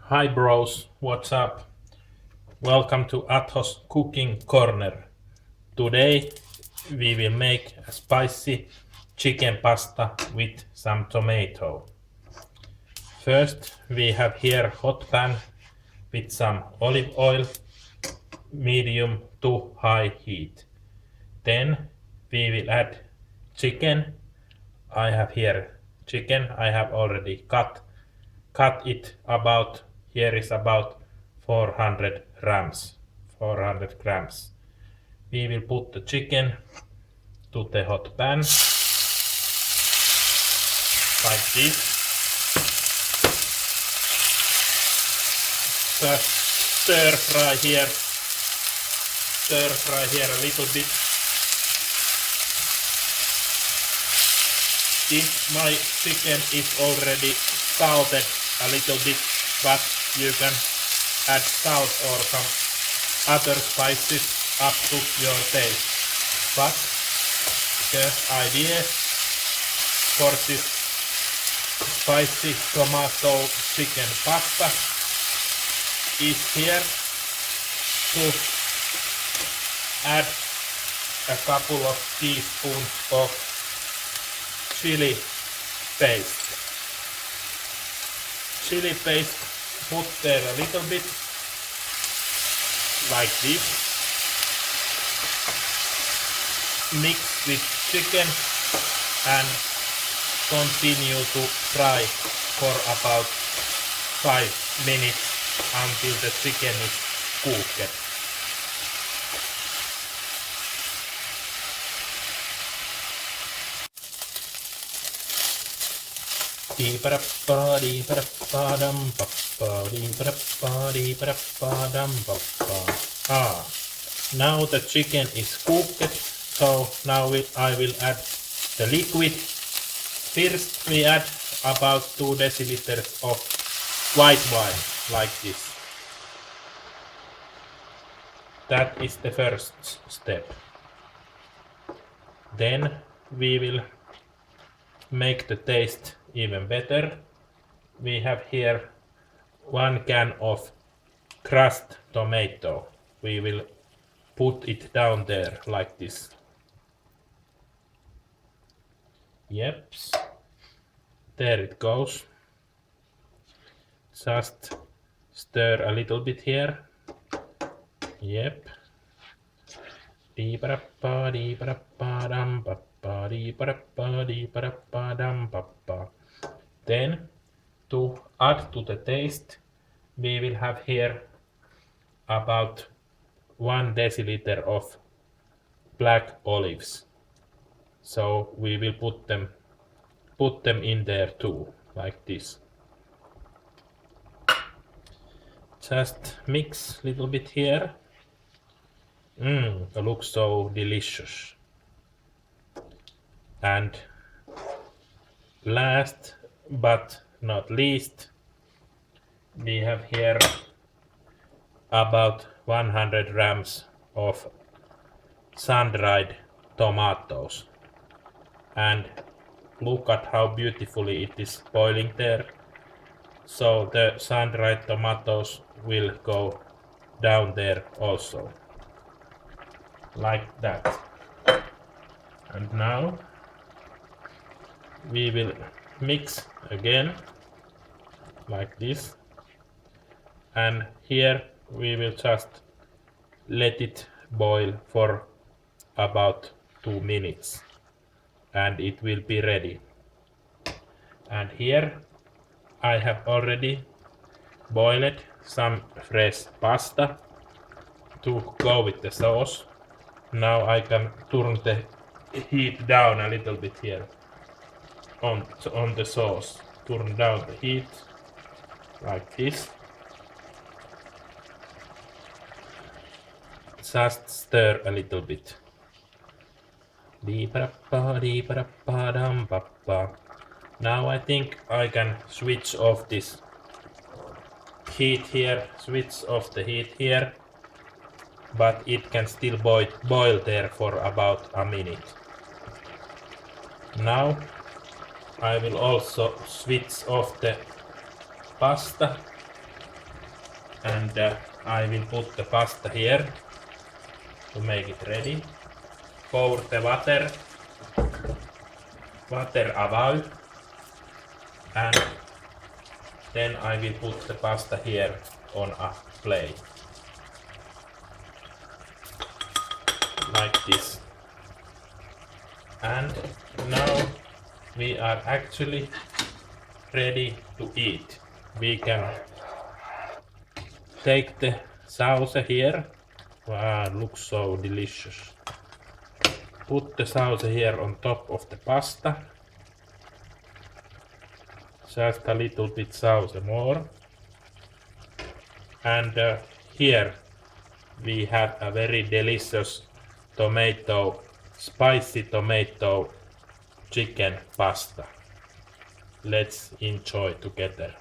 Hi bros, what's up? Welcome to Athos Cooking Corner. Today we will make a spicy chicken pasta with some tomato. First we have here hot pan with some olive oil, medium to high heat. Then we will add chicken. I have here chicken. I have already cut it about, here is about 400 grams. 400 grams. We will put the chicken to the hot pan like this. Just stir fry here a little bit. My chicken is already salted a little bit, but you can add salt or some other spices up to your taste. But the idea for this spicy tomato chicken pasta is here to add a couple of teaspoons of chili paste. Chili paste put there a little bit like this. Mix with chicken and continue to fry for about 5 minutes until the chicken is cooked. Now the chicken is cooked, so now I will add the liquid. First we add about 2 deciliters of white wine, like this. That is the first step. Then we will make the taste even better. We have here 1 can of crushed tomato. We will put it down there like this. Yep, there it goes. Just stir a little bit here. Yep. Then to add to the taste, we will have here about 1 deciliter of black olives. So we will put them in there too, like this. Just mix a little bit here. It looks so delicious. And last but not least, we have here about 100 grams of sun-dried tomatoes. And look at how beautifully it is boiling there. So the sun-dried tomatoes will go down there also. Like that. And now we will mix again like this, and here we will just let it boil for about 2 minutes and it will be ready. And here I have already boiled some fresh pasta to go with the sauce. Now I can turn the heat down a little bit here on the sauce. Turn down the heat like this. Just stir a little bit. Now I think I can switch off this heat here, switch off the heat here, but it can still boil there for about a minute. Now I will also switch off the pasta and I will put the pasta here to make it ready. Pour the water above, and then I will put the pasta here on a plate. Like this. And now we are actually ready to eat. We can take the sauce here. Wow, looks so delicious. Put the sauce here on top of the pasta. Just a little bit sauce more. And here we have a very delicious spicy tomato chicken pasta. Let's enjoy together.